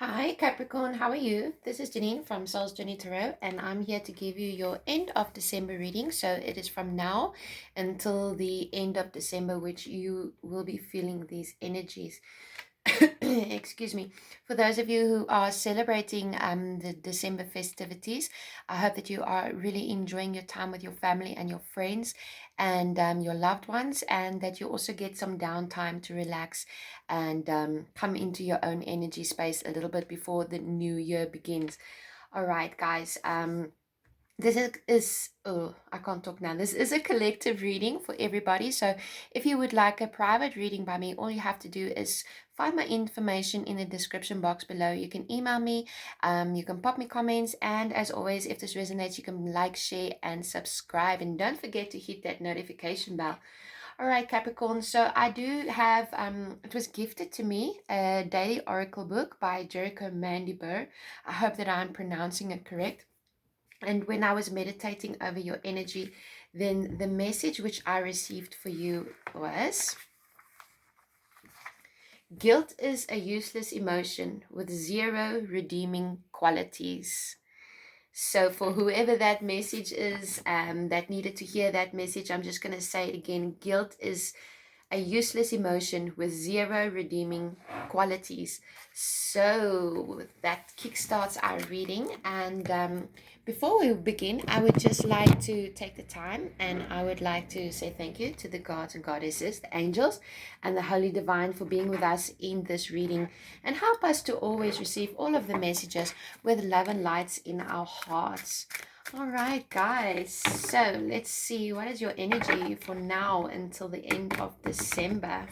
Hi Capricorn, how are you? This is Janine from Soul's Journey Tarot, and I'm here to give you your end of December reading. So it is from now until the end of December, which you will be feeling these energies. Excuse me. For those of you who are celebrating the December festivities, I hope that you are really enjoying your time with your family and your friends and your loved ones, and that you also get some downtime to relax and come into your own energy space a little bit before the new year begins. All right, guys. This is oh, I can't talk now. This is a collective reading for everybody. So if you would like a private reading by me, all you have to do is find my information in the description box below. You can email me, you can pop me comments, and as always, if this resonates, you can like, share, and subscribe. And don't forget to hit that notification bell. All right, Capricorn. So I do have it was gifted to me, a daily oracle book by Jericho Mandy Burr. I hope that I'm pronouncing it correct. And when I was meditating over your energy, then the message which I received for you was: guilt is a useless emotion with zero redeeming qualities. So for whoever that message is, that needed to hear that message, I'm just going to say it again. Guilt is a useless emotion with zero redeeming qualities. So that kickstarts our reading. And before we begin, I would just like to take the time and I would like to say thank you to the gods and goddesses, the angels, and the Holy Devine for being with us in this reading and help us to always receive all of the messages with love and lights in our hearts. All right, guys. So let's see. What is your energy for now until the end of December?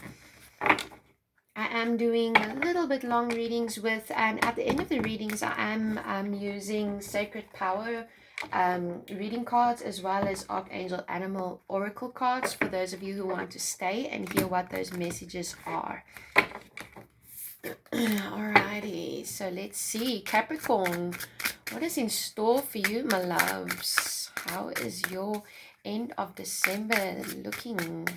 I am doing a little bit long readings with, and at the end of the readings, I am using Sacred Power reading cards as well as Archangel Animal Oracle cards for those of you who want to stay and hear what those messages are. Alrighty, so let's see. Capricorn, what is in store for you, my loves? How is your end of December looking?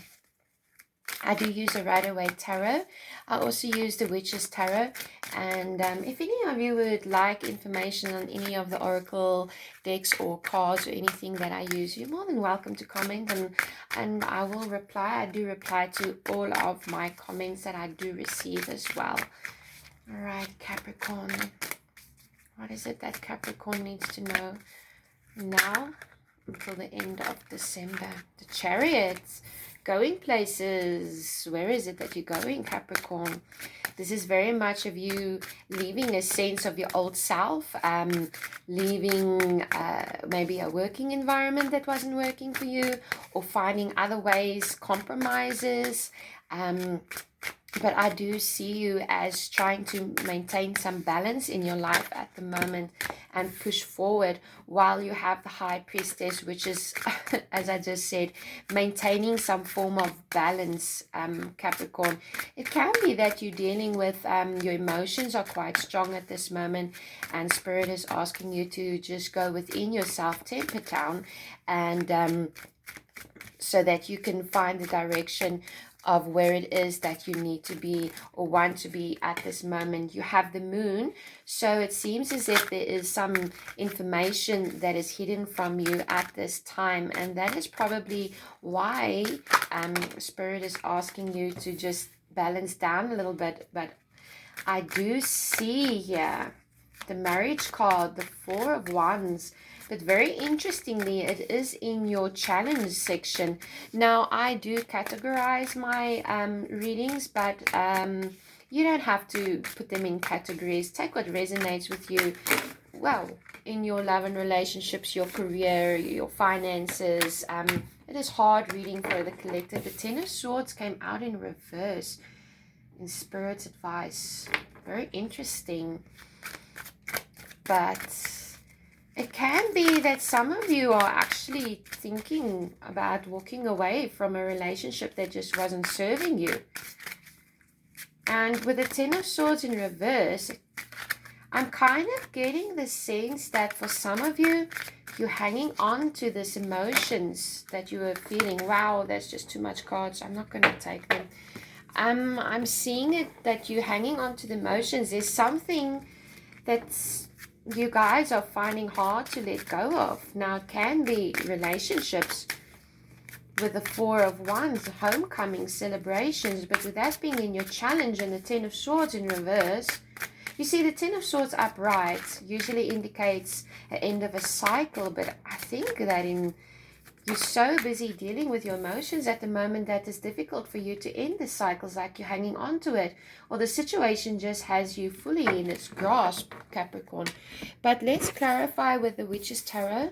I do use a Rider-Waite Tarot. I also use the Witch's Tarot. And if any of you would like information on any of the Oracle decks or cards or anything that I use, you're more than welcome to comment, and I will reply. I do reply to all of my comments that I do receive as well. All right, Capricorn. What is it that Capricorn needs to know now until the end of December? The Chariots. Going places. Where is it that you're going, Capricorn? This is very much of you leaving a sense of your old self, leaving maybe a working environment that wasn't working for you, or finding other ways, compromises. But I do see you as trying to maintain some balance in your life at the moment and push forward while you have the High Priestess, which is, as I just said, maintaining some form of balance, Capricorn. It can be that you're dealing with your emotions are quite strong at this moment, and Spirit is asking you to just go within yourself, temper down, and so that you can find the direction of where it is that you need to be or want to be at this moment. You have the moon, so it seems as if there is some information that is hidden from you at this time, and that is probably why Spirit is asking you to just balance down a little bit. But I do see here the marriage card, the Four of Wands. But very interestingly, it is in your challenge section. Now, I do categorize my readings, but you don't have to put them in categories. Take what resonates with you. Well, in your love and relationships, your career, your finances. It is hard reading for the collective. The Ten of Swords came out in reverse in Spirit's advice. Very interesting. But it can be that some of you are actually thinking about walking away from a relationship that just wasn't serving you. And with the Ten of Swords in reverse, I'm kind of getting the sense that for some of you, you're hanging on to this emotions that you were feeling. Wow, that's just too much cards. I'm not going to take them. I'm seeing it that you're hanging on to the emotions. There's something that you guys are finding hard to let go of. Now, it can be relationships with the Four of Wands, homecoming, celebrations, but with that being in your challenge and the Ten of Swords in reverse, you see the Ten of Swords upright usually indicates the end of a cycle, but I think that you're so busy dealing with your emotions at the moment that it's difficult for you to end the cycles, like you're hanging on to it, or the situation just has you fully in its grasp, Capricorn. But let's clarify with the Witch's Tarot.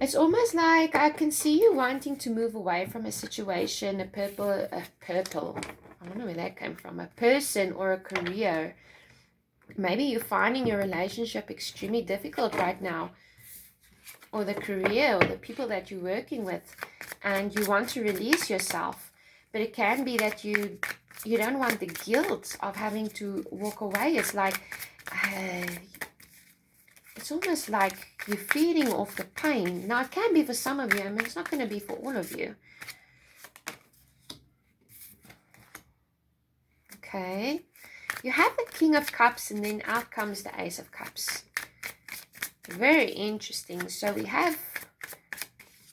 It's almost like I can see you wanting to move away from a situation, a purple, I don't know where that came from, a person or a career. Maybe you're finding your relationship extremely difficult right now, or the career or the people that you're working with, and you want to release yourself. But it can be that you don't want the guilt of having to walk away. It's like it's almost like you're feeding off the pain. Now, it can be for some of you. I mean, it's not going to be for all of you. Okay. You have the King of Cups, and then out comes the Ace of Cups. Very interesting. So we have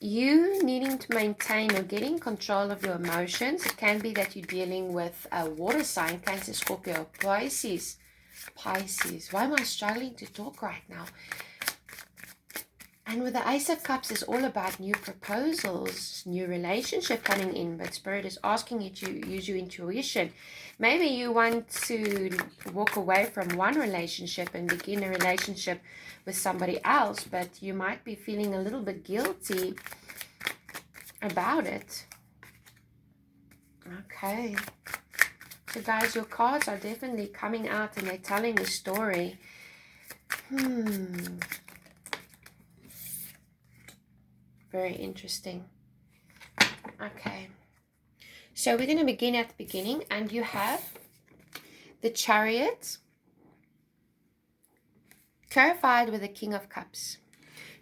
you needing to maintain or getting control of your emotions. It can be that you're dealing with a water sign, Cancer, Scorpio, Pisces. Why am I struggling to talk right now? And with the Ace of Cups, it's all about new proposals, new relationship coming in. But Spirit is asking you to use your intuition. Maybe you want to walk away from one relationship and begin a relationship with somebody else, but you might be feeling a little bit guilty about it. Okay. So guys, your cards are definitely coming out and they're telling a story. Very interesting. Okay. So we're going to begin at the beginning, and you have the Chariot clarified with the King of Cups.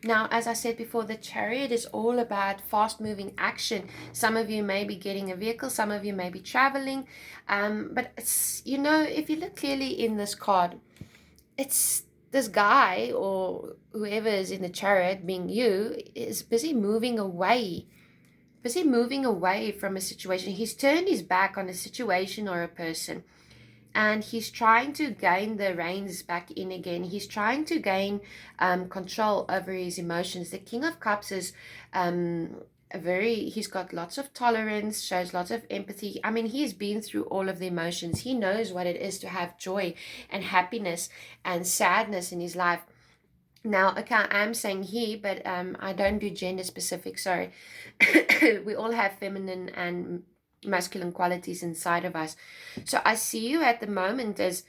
Now, as I said before, the Chariot is all about fast-moving action. Some of you may be getting a vehicle, some of you may be traveling. But, it's, you know, if you look clearly in this card, it's this guy or whoever is in the Chariot, being you, is busy moving away from a situation. He's turned his back on a situation or a person, and he's trying to gain the reins back in again. He's trying to gain control over his emotions. The King of Cups is he's got lots of tolerance, shows lots of empathy. I mean, he's been through all of the emotions. He knows what it is to have joy and happiness and sadness in his life. Now, okay, I'm saying he, but I don't do gender specific, sorry. We all have feminine and masculine qualities inside of us. So I see you at the moment as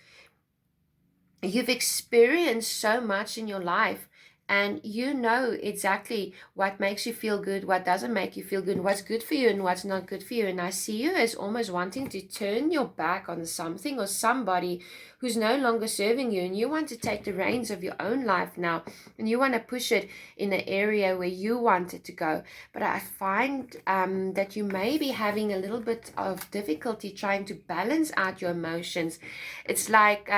you've experienced so much in your life, and you know exactly what makes you feel good, what doesn't make you feel good, what's good for you and what's not good for you. And I see you as almost wanting to turn your back on something or somebody who's no longer serving you, and you want to take the reins of your own life now, and you want to push it in the area where you want it to go. But I find that you may be having a little bit of difficulty trying to balance out your emotions. It's like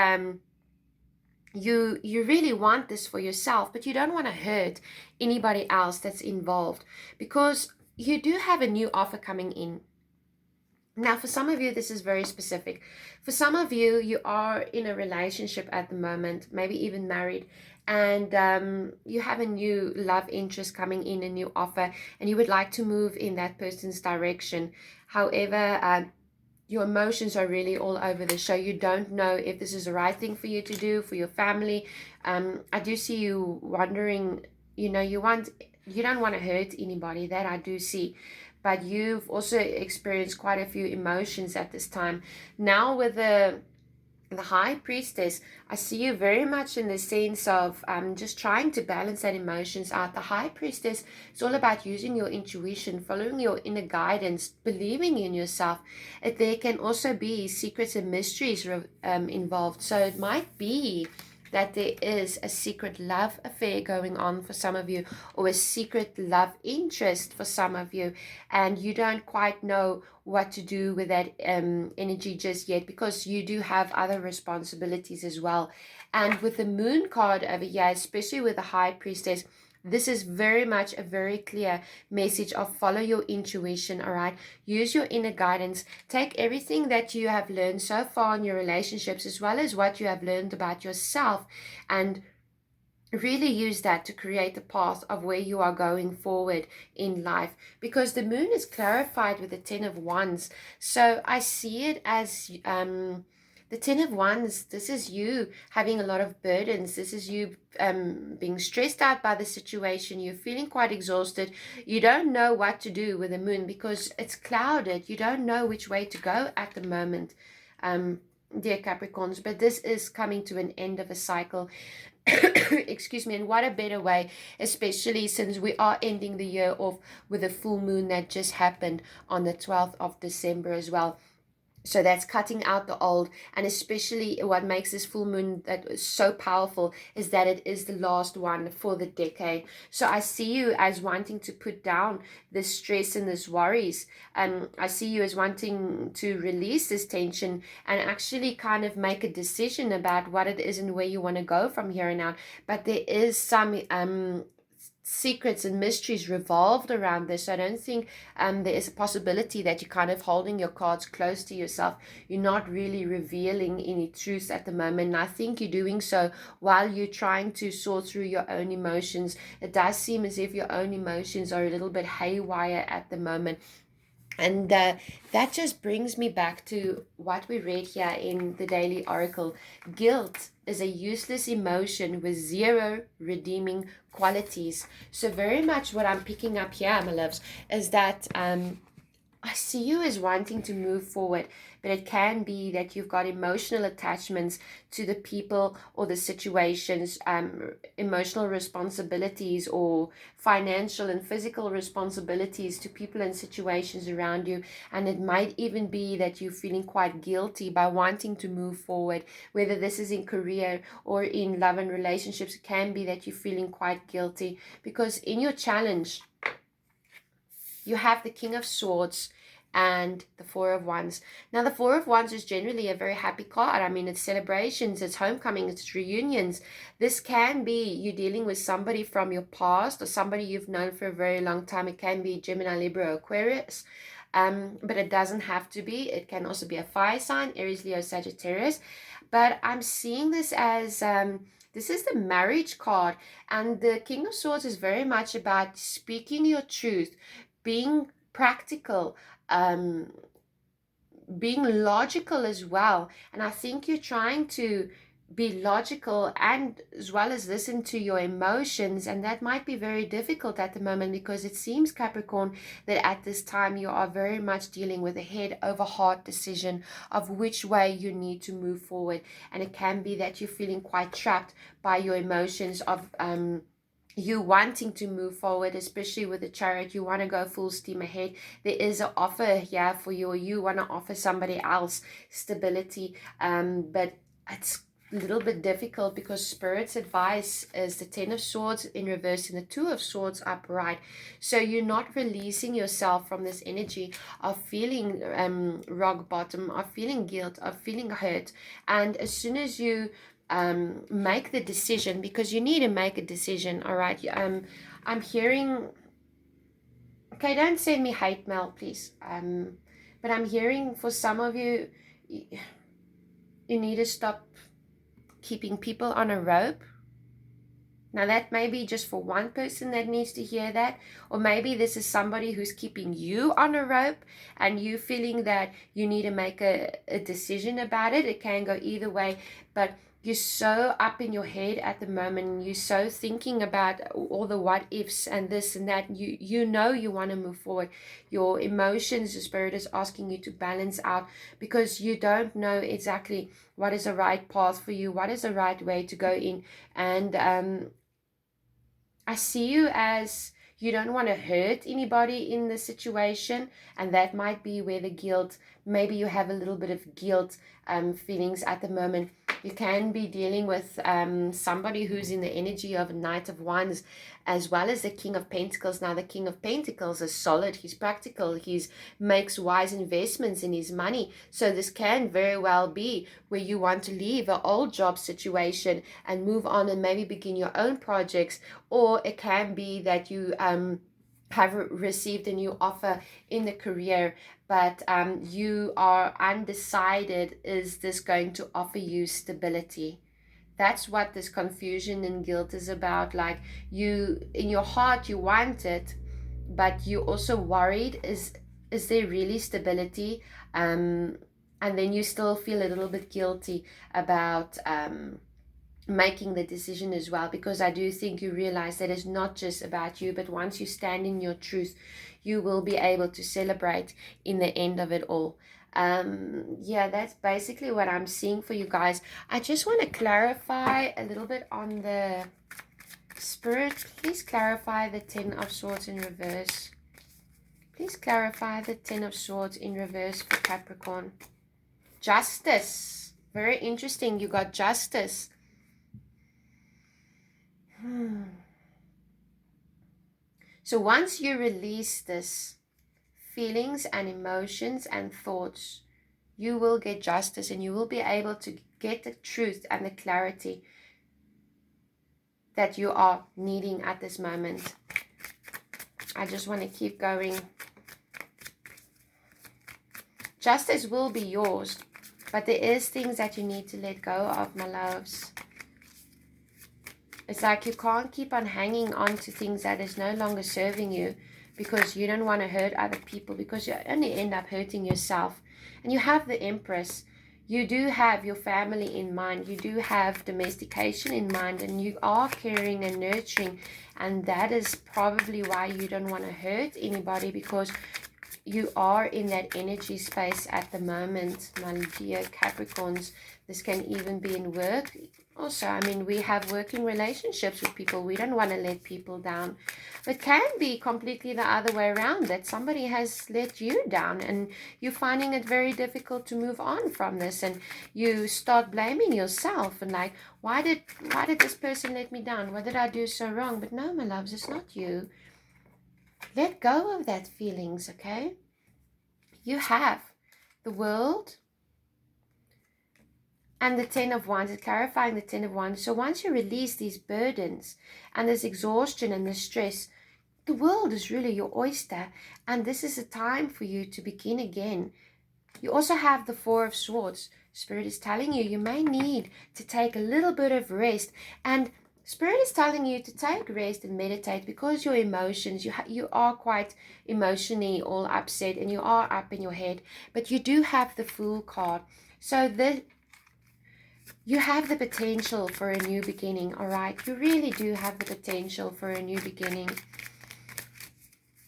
you really want this for yourself, but you don't want to hurt anybody else that's involved, because you do have a new offer coming in. Now, for some of you, this is very specific. For some of you, you are in a relationship at the moment, maybe even married, and you have a new love interest coming in, a new offer, and you would like to move in that person's direction. However, your emotions are really all over the show. You don't know if this is the right thing for you to do, for your family. I do see you wondering, you know, you don't want to hurt anybody, that I do see. But you've also experienced quite a few emotions at this time. Now with the High Priestess, I see you very much in the sense of just trying to balance that emotions out. The High Priestess is all about using your intuition, following your inner guidance, believing in yourself. There can also be secrets and mysteries involved. So it might be that there is a secret love affair going on for some of you, or a secret love interest for some of you, and you don't quite know what to do with that energy just yet, because you do have other responsibilities as well. And with the moon card over here, especially with the high priestess, this is very much a very clear message of follow your intuition, all right? Use your inner guidance. Take everything that you have learned so far in your relationships, as well as what you have learned about yourself, and really use that to create the path of where you are going forward in life, because the moon is clarified with the 10 of wands. So I see it as the 10 of wands. This is you having a lot of burdens. This is you being stressed out by the situation. You're feeling quite exhausted. You don't know what to do with the moon because it's clouded. You don't know which way to go at the moment, dear Capricorns. But this is coming to an end of a cycle. Excuse me. And what a better way, especially since we are ending the year off with a full moon that just happened on the 12th of December as well. So that's cutting out the old, and especially what makes this full moon that is so powerful is that it is the last one for the decade. So I see you as wanting to put down this stress and this worries. I see you as wanting to release this tension and actually kind of make a decision about what it is and where you want to go from here on out. But there is some secrets and mysteries revolved around this. So I don't think there is a possibility that you're kind of holding your cards close to yourself. You're not really revealing any truths at the moment, and I think you're doing so while you're trying to sort through your own emotions. It does seem as if your own emotions are a little bit haywire at the moment. And that just brings me back to what we read here in the Daily Oracle. Guilt is a useless emotion with zero redeeming qualities. So very much what I'm picking up here, my loves, is that I see you as wanting to move forward, but it can be that you've got emotional attachments to the people or the situations, emotional responsibilities or financial and physical responsibilities to people and situations around you. And it might even be that you're feeling quite guilty by wanting to move forward, whether this is in career or in love and relationships. It can be that you're feeling quite guilty because in your challenge, you have the King of Swords and the Four of Wands. Now, the Four of Wands is generally a very happy card. I mean, it's celebrations, it's homecoming, it's reunions. This can be you dealing with somebody from your past or somebody you've known for a very long time. It can be Gemini, Libra, Aquarius. But it doesn't have to be. It can also be a fire sign, Aries, Leo, Sagittarius. But I'm seeing this as... this is the marriage card, and the King of Swords is very much about speaking your truth, being practical, being logical as well. And I think you're trying to be logical and as well as listen to your emotions, and that might be very difficult at the moment because it seems, Capricorn, that at this time you are very much dealing with a head over heart decision of which way you need to move forward. And it can be that you're feeling quite trapped by your emotions of you wanting to move forward, especially with the Chariot. You want to go full steam ahead. There is an offer here for you, or you want to offer somebody else stability, but it's a little bit difficult because Spirit's advice is the Ten of Swords in reverse and the Two of Swords upright. So you're not releasing yourself from this energy of feeling rock bottom, of feeling guilt, of feeling hurt. And as soon as you make the decision, because you need to make a decision, all right? I'm hearing, okay, don't send me hate mail, please. But I'm hearing for some of you, you need to stop keeping people on a rope. Now that may be just for one person that needs to hear that, or maybe this is somebody who's keeping you on a rope and you feeling that you need to make a decision about it. It can go either way, but you're so up in your head at the moment, and you're so thinking about all the what ifs and this and that. You know you want to move forward. Your emotions, the Spirit is asking you to balance out because you don't know exactly what is the right path for you, what is the right way to go in. And I see you as you don't want to hurt anybody in the situation, and that might be where the guilt, maybe you have a little bit of guilt feelings at the moment. You can be dealing with somebody who's in the energy of a Knight of Wands, as well as the King of Pentacles. Now, the King of Pentacles is solid. He's practical. He makes wise investments in his money. So this can very well be where you want to leave an old job situation and move on and maybe begin your own projects. Or it can be that you have received a new offer in the career, but you are undecided. Is this going to offer you stability? That's what this confusion and guilt is about. Like, you, in your heart, you want it, but you also worried, is there really stability? And then you still feel a little bit guilty about making the decision as well, because I do think you realize that it's not just about you, but once you stand in your truth, you will be able to celebrate in the end of it all. Yeah, that's basically what I'm seeing for you guys. I just want to clarify a little bit on the Spirit. Please clarify the 10 of Swords in reverse. Please clarify the 10 of Swords in reverse for Capricorn. Justice. Very interesting. You got justice. So once you release this feelings and emotions and thoughts, you will get justice, and you will be able to get the truth and the clarity that you are needing at this moment. I just want to keep going. Justice will be yours, but there is things that you need to let go of, my loves. It's like you can't keep on hanging on to things that is no longer serving you, because you don't want to hurt other people, because you only end up hurting yourself. And you have the Empress. You do have your family in mind. You do have domestication in mind, and you are caring and nurturing. And that is probably why you don't want to hurt anybody, because you are in that energy space at the moment, my dear Capricorns. This can even be in work. Also, I mean, we have working relationships with people. We don't want to let people down. It can be completely the other way around, that somebody has let you down and you're finding it very difficult to move on from this, and you start blaming yourself and like, why did this person let me down? What did I do so wrong? But no, my loves, it's not you. Let go of that feelings, okay? You have the World and the 10 of Wands. It's clarifying the 10 of Wands. So once you release these burdens and this exhaustion and this stress, the World is really your oyster. And this is a time for you to begin again. You also have the 4 of Swords. Spirit is telling you, you may need to take a little bit of rest. And Spirit is telling you to take rest and meditate, because your emotions, you are quite emotionally all upset and you are up in your head. But you do have the Fool card. So you have the potential for a new beginning, all right? You really do have the potential for a new beginning.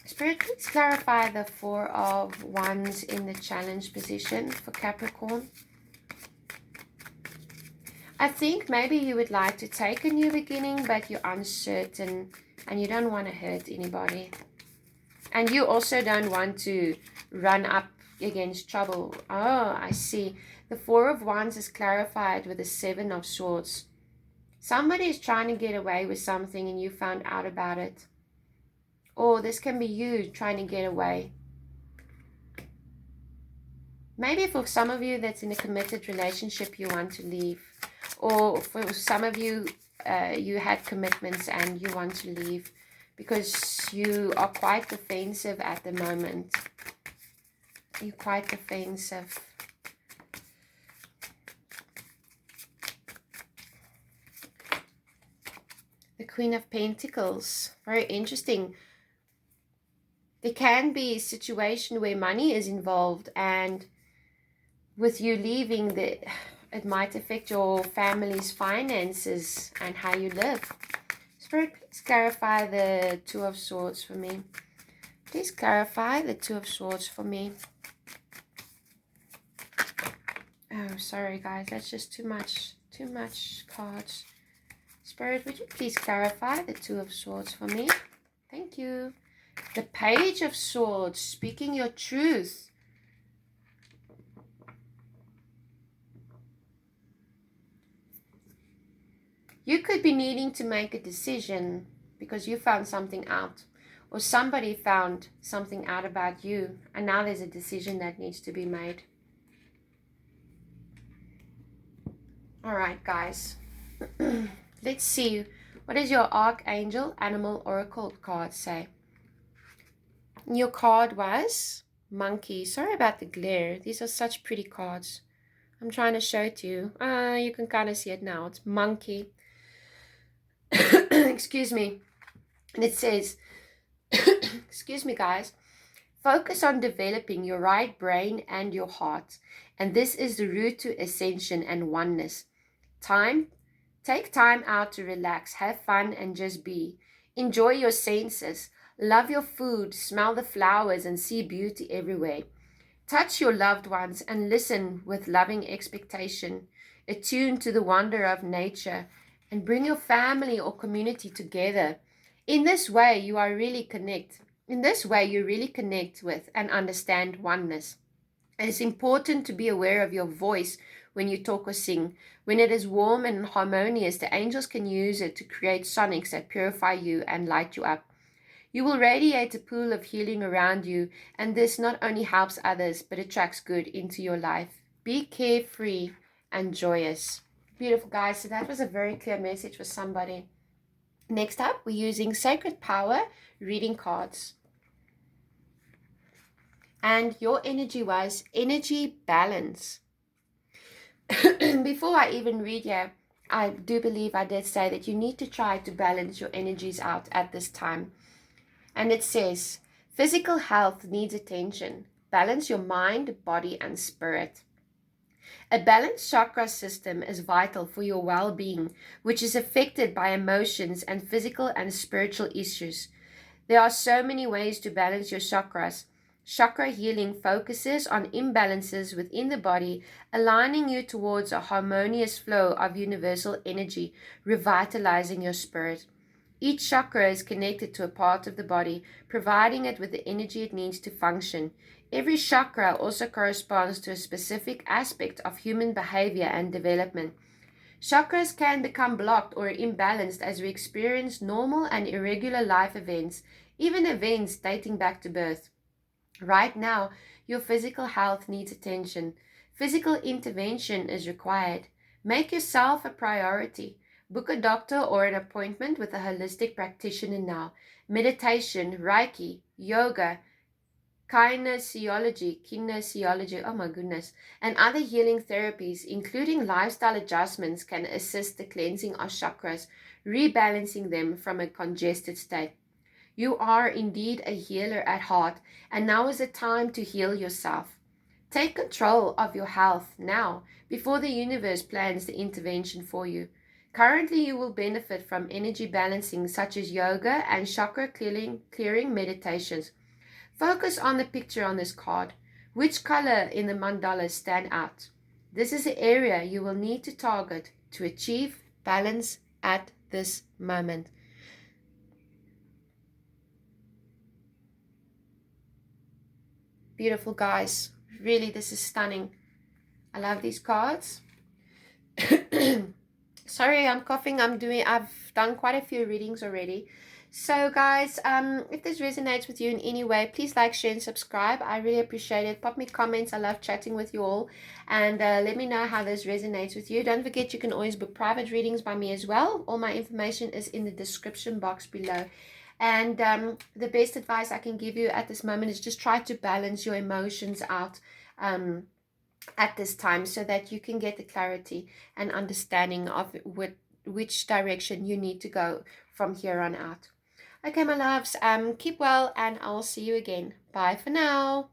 Spirit, please clarify the 4 of Wands in the challenge position for Capricorn. I think maybe you would like to take a new beginning, but you're uncertain and you don't want to hurt anybody. And you also don't want to run up against trouble. Oh, I see. The 4 of Wands is clarified with the 7 of Swords. Somebody is trying to get away with something and you found out about it. Or this can be you trying to get away. Maybe for some of you that's in a committed relationship, you want to leave. Or for some of you, you had commitments and you want to leave because you are quite defensive at the moment. You're quite defensive. The Queen of Pentacles. Very interesting. There can be a situation where money is involved, and with you leaving, it might affect your family's finances and how you live. Spirit, please clarify the 2 of Swords for me. Please clarify the 2 of Swords for me. Oh, sorry guys, that's just too much cards. Spirit, would you please clarify the 2 of Swords for me? Thank you. The Page of Swords, speaking your truth. You could be needing to make a decision because you found something out, or somebody found something out about you, and now there's a decision that needs to be made. All right, guys. Let's see. What does your Archangel Animal Oracle card say? Your card was Monkey. Sorry about the glare. These are such pretty cards. I'm trying to show it to you. You can kind of see it now. It's Monkey. Excuse me. And it says, excuse me, guys. Focus on developing your right brain and your heart. And this is the route to ascension and oneness. Take time out to relax, have fun, and just be. Enjoy your senses. Love your food, smell the flowers, and see beauty everywhere. Touch your loved ones and listen with loving expectation. Attune to the wonder of nature and bring your family or community together. In this way, you really connect with and understand oneness. It is important to be aware of your voice when you talk or sing. When it is warm and harmonious, the angels can use it to create sonics that purify you and light you up. You will radiate a pool of healing around you, and this not only helps others, but attracts good into your life. Be carefree and joyous. Beautiful, guys. So that was a very clear message for somebody. Next up, we're using Sacred Power reading cards. And your energy was energy balance. Before I even read here, I do believe I did say that you need to try to balance your energies out at this time. And it says, physical health needs attention. Balance your mind, body, and spirit. A balanced chakra system is vital for your well-being, which is affected by emotions and physical and spiritual issues. There are so many ways to balance your chakras. Chakra healing focuses on imbalances within the body, aligning you towards a harmonious flow of universal energy, revitalizing your spirit. Each chakra is connected to a part of the body, providing it with the energy it needs to function. Every chakra also corresponds to a specific aspect of human behavior and development. Chakras can become blocked or imbalanced as we experience normal and irregular life events, even events dating back to birth. Right now, your physical health needs attention. Physical intervention is required. Make yourself a priority. Book a doctor or an appointment with a holistic practitioner now. Meditation, Reiki, yoga, kinesiology, oh my goodness, and other healing therapies, including lifestyle adjustments, can assist the cleansing of chakras, rebalancing them from a congested state. You are indeed a healer at heart, and now is the time to heal yourself. Take control of your health now, before the universe plans the intervention for you. Currently, you will benefit from energy balancing such as yoga and chakra clearing meditations. Focus on the picture on this card. Which color in the mandala stand out? This is the area you will need to target to achieve balance at this moment. Beautiful, guys. Really, this is stunning. I love these cards. Sorry, I'm coughing. I've done quite a few readings already. So guys, if this resonates with you in any way, please like, share, and subscribe. I really appreciate it. Pop me comments. I love chatting with you all. And let me know how this resonates with you. Don't forget, you can always book private readings by me as well. All my information is in the description box below. And the best advice I can give you at this moment is just try to balance your emotions out at this time, so that you can get the clarity and understanding of which direction you need to go from here on out. Okay, my loves, keep well, and I'll see you again. Bye for now.